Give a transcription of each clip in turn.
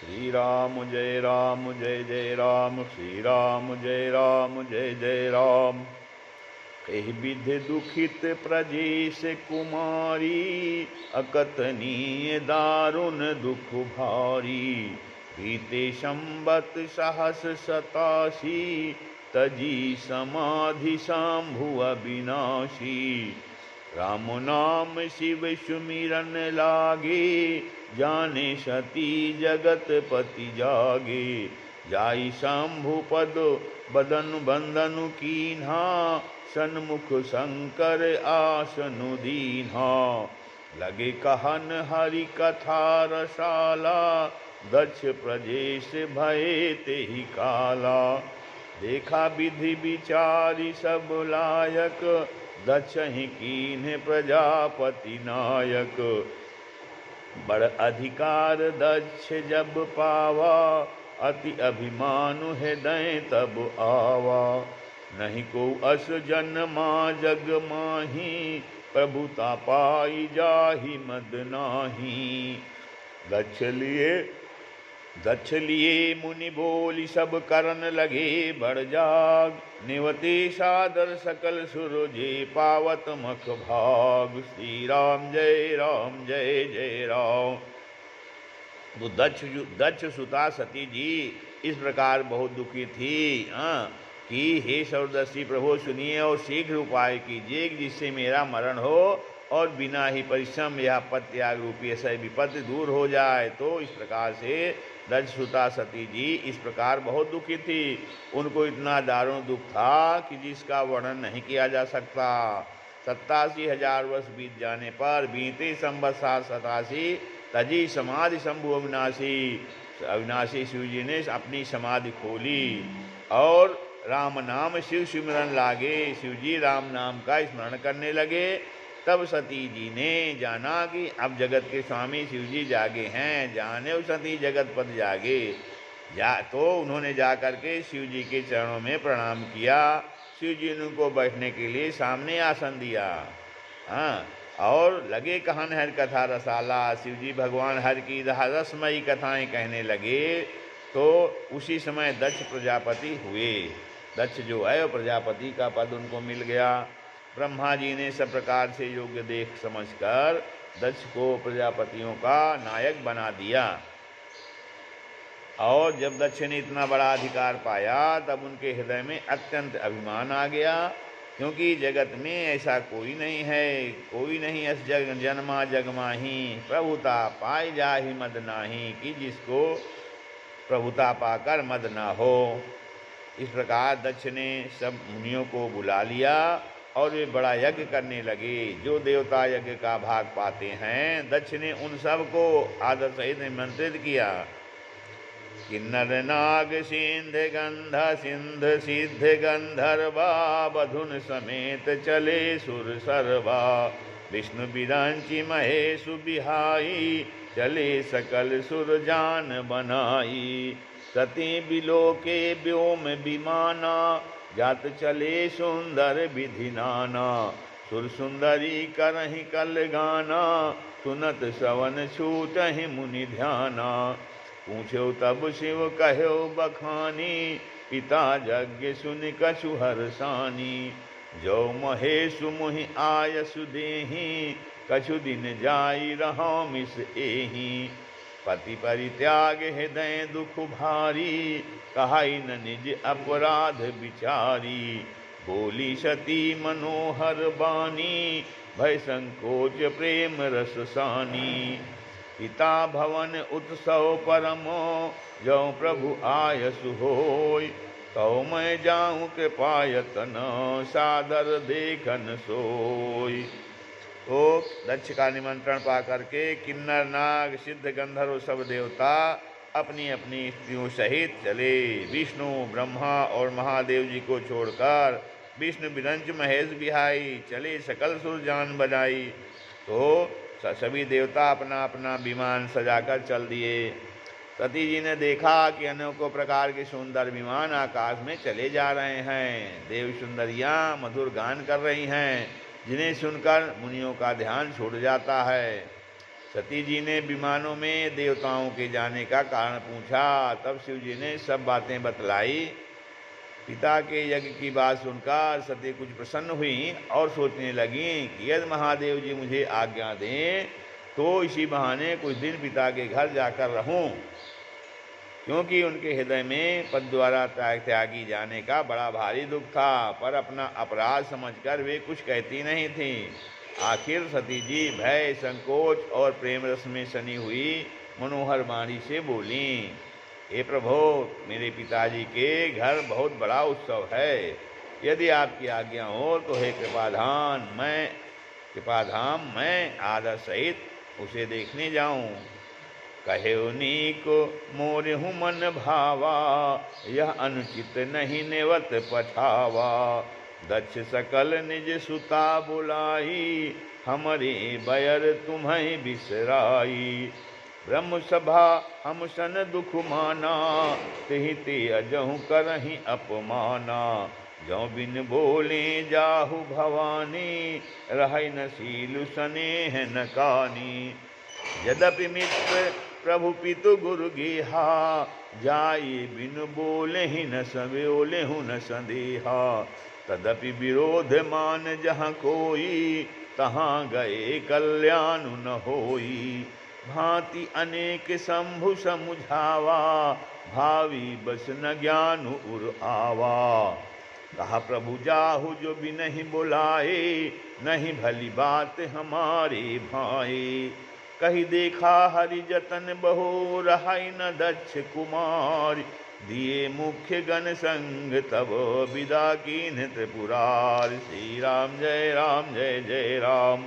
राम जय जय राम, श्री राम जय जय राम। एहि विधि दुखित प्रजेश कुमारी, अकथनीय दारुण दुख भारी। बीते संवत सहस 87, तजी समाधि शंभु अविनाशी। राम नाम शिव सुमिरन लागे, जाने सती जगत पति जागे। जाई शंभु पद बदन बंदनु कीन्हा, सन्मुख शंकर आसनु दीन्हा। लगे कहन हरि कथा रसाला, दक्ष प्रजेश भये तेहि काला। देखा विधि विचारी सब लायक, दक्ष ही कीन्ह प्रजापति नायक। बड़ अधिकार दक्ष जब पावा, अति अभिमानु हृदय तब आवा। नहीं को अस जन्मा जग माही, प्रभुता पाई जाहि मद नाही। दक्ष लिए मुनि बोली सब करन लगे बड़ जाग। निवते सादर सकल सुर जे पावत मख भाग। श्री राम जय जय राम। वो दक्ष सुता सती जी इस प्रकार बहुत दुखी थी कि हे सर्वदर्शी प्रभु सुनिए और शीघ्र उपाय कीजिए जिससे मेरा मरण हो और बिना ही परिश्रम या पद त्याग रूपी ऐसा विपत्ति दूर हो जाए। तो इस प्रकार से दक्ष सुता सती जी इस प्रकार बहुत दुखी थी। उनको इतना दारुण दुख था कि जिसका वर्णन नहीं किया जा सकता। 87,000 वर्ष बीत जाने पर बीते संवत 87 तजी समाधि शंभु अविनाशी शिव जी ने अपनी समाधि खोली और राम नाम शिव सिमरन लागे। शिव जी राम नाम का स्मरण करने लगे। तब सती जी ने जाना कि अब जगत के स्वामी शिव जी जागे हैं। जाने सती जगत पद जागे तो उन्होंने जा करके शिव जी के चरणों में प्रणाम किया। शिव जी ने उनको बैठने के लिए सामने आसन दिया। और लगे कहन हर कथा रसाला। शिव जी भगवान हर की रसमयी कथाएं कहने लगे। तो उसी समय दक्ष प्रजापति हुए। दक्ष जो है वो प्रजापति का पद उनको मिल गया। ब्रह्मा जी ने सब प्रकार से योग्य देख समझकर दक्ष को प्रजापतियों का नायक बना दिया। और जब दक्ष ने इतना बड़ा अधिकार पाया तब उनके हृदय में अत्यंत अभिमान आ गया, क्योंकि जगत में ऐसा कोई नहीं है। कोई नहीं अस जग जन्मा जग माही, प्रभुता पाई जाहि मद नाही। कि जिसको प्रभुता पाकर मद ना हो। इस प्रकार दक्ष ने सब मुनियों को बुला लिया और वे बड़ा यज्ञ करने लगे। जो देवता यज्ञ का भाग पाते हैं दक्ष ने उन सब को आदर सहित निमंत्रित किया। किन्नर नाग सिंध गंध सिंध सिद्ध गंधर्वा, बधुन समेत चले सुर सर्वा। विष्णु बिरंची महेशु बिहाई, चले सकल सुर जान बनाई। सती बिलोके व्योम विमाना, जात चले सुंदर विधि नाना। सुर सुंदरी करहि कल गाना, सुनत सवन छूटहि मुनि ध्याना। पूछो तब शिव कहो बखानी, पिता यज्ञ सुनि कछु हर्षानी। जो महेशु मुहि आयसु देहि, कछु दिन जाई रहो मिस एहि। पति परित्याग हृदय दुख भारी, कहाई न निज अपराध विचारी। बोली सती मनोहर बानी, भय संकोच प्रेम रस सानी। पिता भवन उत्सव परमो, जो प्रभु आयसु होय। तो मैं जाऊं कृपायतन, सादर देखन सोय। तो दक्ष का निमंत्रण पा करके किन्नर नाग सिद्ध गंधर्व सब देवता अपनी अपनी स्त्रियों सहित चले। विष्णु ब्रह्मा और महादेव जी को छोड़कर विष्णु बिरंच महेश बिहाई चले, सकल सुर जान बजाई। तो सभी देवता अपना अपना विमान सजाकर चल दिए। सती जी ने देखा कि अनेकों प्रकार के सुंदर विमान आकाश में चले जा रहे हैं। देव सुंदरियां मधुर गान कर रही हैं, जिन्हें सुनकर मुनियों का ध्यान छूट जाता है। सती जी ने विमानों में देवताओं के जाने का कारण पूछा। तब शिव जी ने सब बातें बतलाई। पिता के यज्ञ की बात सुनकर सती कुछ प्रसन्न हुई और सोचने लगी कि यदि महादेव जी मुझे आज्ञा दें तो इसी बहाने कुछ दिन पिता के घर जाकर रहूं, क्योंकि उनके हृदय में पद द्वारा त्यागी जाने का बड़ा भारी दुख था, पर अपना अपराध समझकर वे कुछ कहती नहीं थी। आखिर सती जी भय, संकोच और प्रेम रस में सनी हुई मनोहर वाणी से बोली, हे प्रभो, मेरे पिताजी के घर बहुत बड़ा उत्सव है। यदि आपकी आज्ञा हो तो हे कृपाधाम मैं आदर सहित उसे देखने जाऊं। कहे उनीको मोरहु मन भावा, यह अनुचित नहीं नेवत पठावा। दक्ष सकल निज सुता बुलाई, हमरे बयर तुम्हें बिसराई। ब्रह्म सभा हम सन दुख माना, तिहि ते अजहु करहि अपमाना। जौ बिन बोले जाहु भवानी, रहै न सीलु स्नेह न कानी। यद्यपि मित्र प्रभु पितु गुरु गेहा, जाई बिन बोले ही न सवेले हूँ न संदेहा। तदपि विरोध मान जहाँ कोई, तहाँ गए कल्याण न होई। भांति अनेक शंभु समुझावा, भावी बस न ज्ञान उर आवा। कहा प्रभु जाहु जो भी नहीं बुलाए, नहीं भली बात हमारे भाई। कही देखा हरि जतन बहु, रहाई न दक्ष कुमार। दिए मुख्य गण संग तब, विदा कीन्ह त्रिपुरार। श्री राम जय जय राम।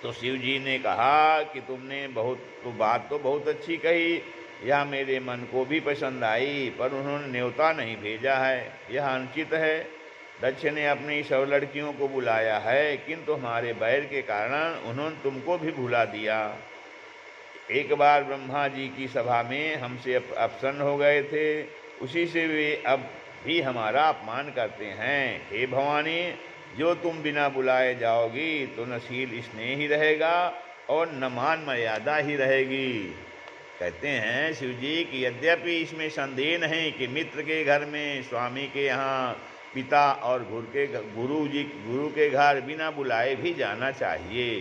तो शिव जी ने कहा कि तुमने बात तो बहुत अच्छी कही, यह मेरे मन को भी पसंद आई, पर उन्होंने न्योता नहीं भेजा है, यह अनुचित है। दक्ष ने अपनी 100 लड़कियों को बुलाया है, किंतु हमारे बैर के कारण उन्होंने तुमको भी भुला दिया। एक बार ब्रह्मा जी की सभा में हमसे अप्रसन्न हो गए थे, उसी से वे अब भी हमारा अपमान करते हैं। हे भवानी, जो तुम बिना बुलाए जाओगी तो न शील स्नेह ही रहेगा और न मान मर्यादा ही रहेगी। कहते हैं शिव जी कि यद्यपि इसमें संदेह नहीं कि मित्र के घर में, स्वामी के यहाँ, पिता और गुरु के घर बिना बुलाए भी जाना चाहिए,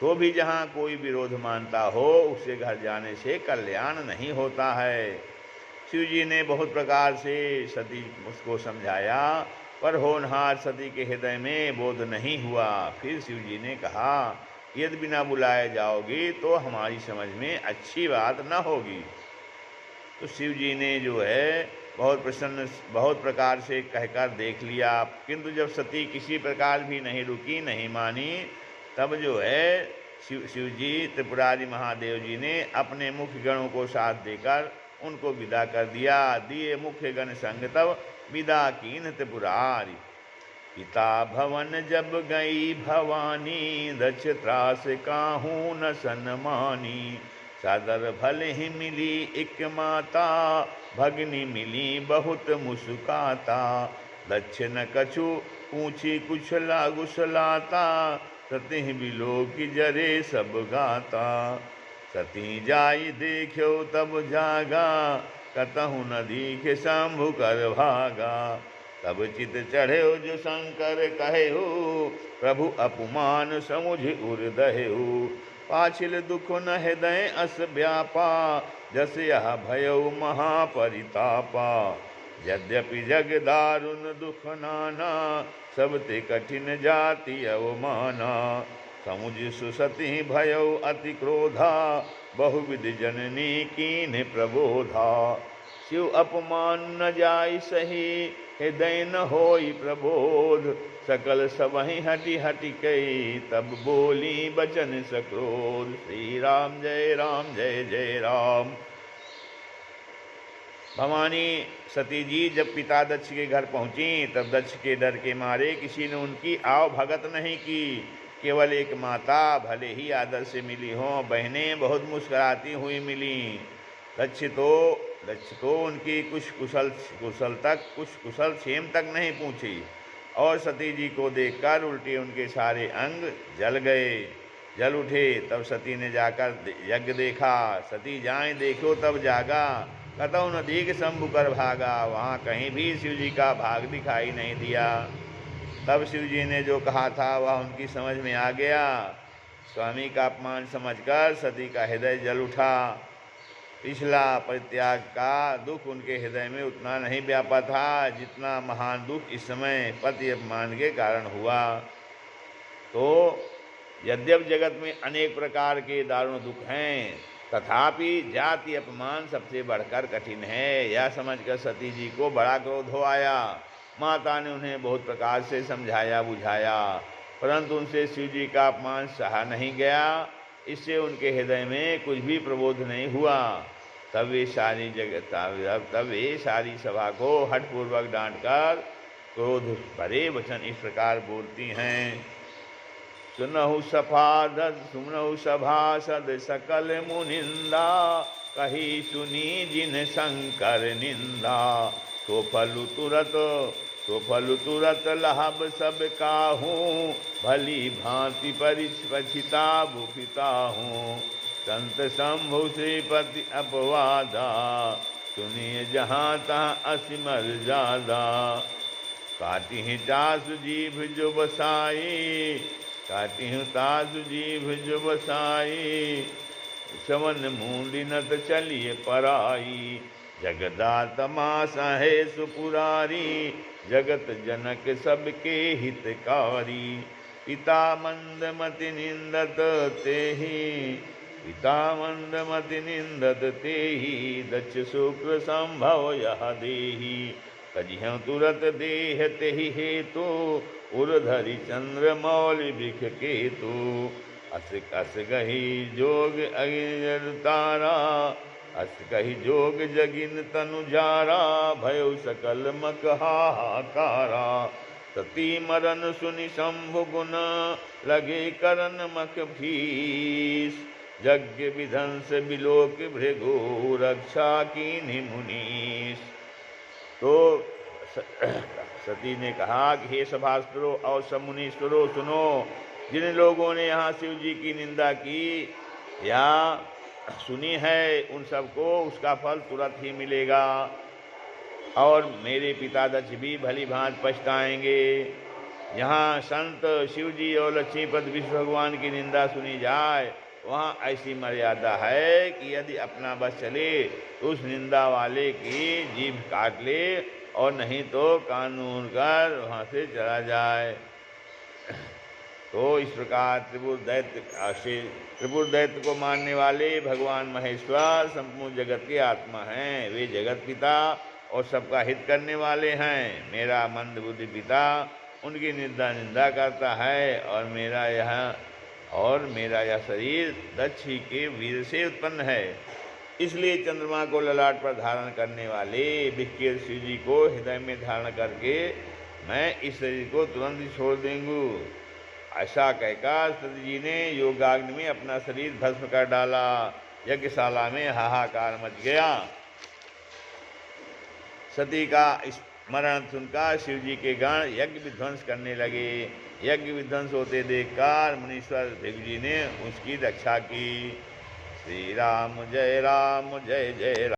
तो भी जहाँ कोई विरोध मानता हो उसके घर जाने से कल्याण नहीं होता है। शिव जी ने बहुत प्रकार से सती उसको समझाया, पर होनहार सती के हृदय में बोध नहीं हुआ। फिर शिव जी ने कहा, यदि बिना बुलाए जाओगी तो हमारी समझ में अच्छी बात न होगी। तो शिव जी ने जो है बहुत प्रकार से कहकर देख लिया, किंतु जब सती किसी प्रकार भी नहीं रुकी, नहीं मानी, तब जो है शिव जी त्रिपुरारी महादेव जी ने अपने मुख्य गणों को साथ देकर उनको विदा कर दिया। दिए मुख्य गण संग तब, विदा कीन त्रिपुरारी। पिता भवन जब गई भवानी, दक्ष त्रास काहू न सन्मानी। सादर भले ही मिली एक माता, भगनी मिली बहुत मुस्काता। दक्ष न कछु पूछी कुछ लागुसलाता, सती बिलो की जरे सब गाता। सती जाई देखो तब जागा, कतहु न दीखे शंभु कर भागा। तब चित चढ़े जो शंकर कहे हो, प्रभु अपमान समुझ उर्दहे हो। पाछिल दुख न हृदय अस व्यापा, जस यह भयो महापरितापा। यद्यपि जग दारुण दुख नाना, सबते कठिन जाति अवमाना। समुझ सुसती भयो अति क्रोधा, बहुविध जननी कीन्ह प्रबोधा। शिव अपमान न जाय सही, हृदय न होई प्रबोध। सकल सबहि हटि हटि कई, तब बोली बचन सक्रोध। श्री राम जय जय राम। भवानी सती जी जब पिता दक्ष के घर पहुंची, तब दक्ष के डर के मारे किसी ने उनकी आव भगत नहीं की। केवल एक माता भले ही आदर से मिली हो, बहनें बहुत मुस्कुराती हुई मिली। दक्ष तो उनकी कुछ कुशल क्षेम तक नहीं पूछी, और सती जी को देखकर उल्टे उनके सारे अंग जल गए। जल उठे। तब सती ने जाकर यज्ञ देखा। सती जाए देखो तब जागा, कतौ न दीख शंभु कर भागा। वहाँ कहीं भी शिव जी का भाग दिखाई नहीं दिया। तब शिव जी ने जो कहा था वह उनकी समझ में आ गया। स्वामी का अपमान समझकर सती का हृदय जल उठा। पिछला परित्याग का दुख उनके हृदय में उतना नहीं व्यापा था जितना महान दुख इस समय पति अपमान के कारण हुआ। तो यद्यप जगत में अनेक प्रकार के दारुण दुख हैं, तथापि जाति अपमान सबसे बढ़कर कठिन है। यह समझकर सती जी को बड़ा क्रोध हो आया। माता ने उन्हें बहुत प्रकार से समझाया बुझाया, परंतु उनसे शिव जी का अपमान सहा नहीं गया। इससे उनके हृदय में कुछ भी प्रबोध नहीं हुआ। तब वे सारी सभा को हठपूर्वक डांटकर क्रोध भरे वचन इस प्रकार बोलती हैं। सुनहु सभासद सकल मुनिंदा, कही सुनी जिन शंकर निंदा। तो फलु तुरत लाभ सब काहूँ, भली भांति परिपछिता बुफिता हूँ। संत शंभु श्रीपति अपवादा, सुनिए जहाँ तहाँ असिमर जादा। काटी तासु जीभ जो बसाई, काटी तासु जीभ जो बसाई। सवन मूंडी नत चलिए पराई, जगदात्मा सहे सुपुरारी। जगत जनक सबके हितकारी, पिता मंदमति निंदत तेहि। पिता मंदमति निंदत तेहि, दक्ष शुक्र संभव यह देहि। तजिह तुरत देह तेहि हेतु, उर्धरि चंद्र मौलि बिख केतु। अस कस गही जोग अगिन तारा, अस कही जोग जगिन तनु जारा। भयो सकल मक हाहाकारा, सती मरन सुनि शंभु गुण। लगे करन मख भीष, यज्ञ विध्वंस बिलोक भृगु। रक्षा कीन्हि मुनीश। तो सती ने कहा कि हे सभासदों और सब मुनीश्वरों सुनो, जिन लोगों ने यहाँ शिव जी की निंदा की या सुनी है, उन सबको उसका फल तुरंत ही मिलेगा। और मेरे पिता दक्ष भी भली भांति पछताएंगे। यहाँ संत शिव जी और लक्ष्मीपति विष्णु भगवान की निंदा सुनी जाए, वहाँ ऐसी मर्यादा है कि यदि अपना बस चले तो उस निंदा वाले की जीभ काट ले, और नहीं तो कानून कर वहाँ से चला जाए। तो इस प्रकार त्रिपुर दैत्य को मारने वाले भगवान महेश्वर संपूर्ण जगत के आत्मा हैं। वे जगत पिता और सबका हित करने वाले हैं। मेरा मंद बुद्धि पिता उनकी निंदा करता है, और मेरा यह शरीर दक्ष के वीर से उत्पन्न है। इसलिए चंद्रमा को ललाट पर धारण करने वाले विख्यात शिव जी को हृदय में धारण करके मैं इस शरीर को तुरंत ही छोड़ दूंगी। ऐसा कहकर सती जी ने योगाग्नि में अपना शरीर भस्म कर डाला। यज्ञशाला में हाहाकार मच गया। सती का स्मरण सुनकर शिव जी के गण यज्ञ विध्वंस करने लगे। यज्ञ विध्वंस होते देखकर मुनीश्वर भृगु जी ने उसकी रक्षा की। श्री राम जय जय राम।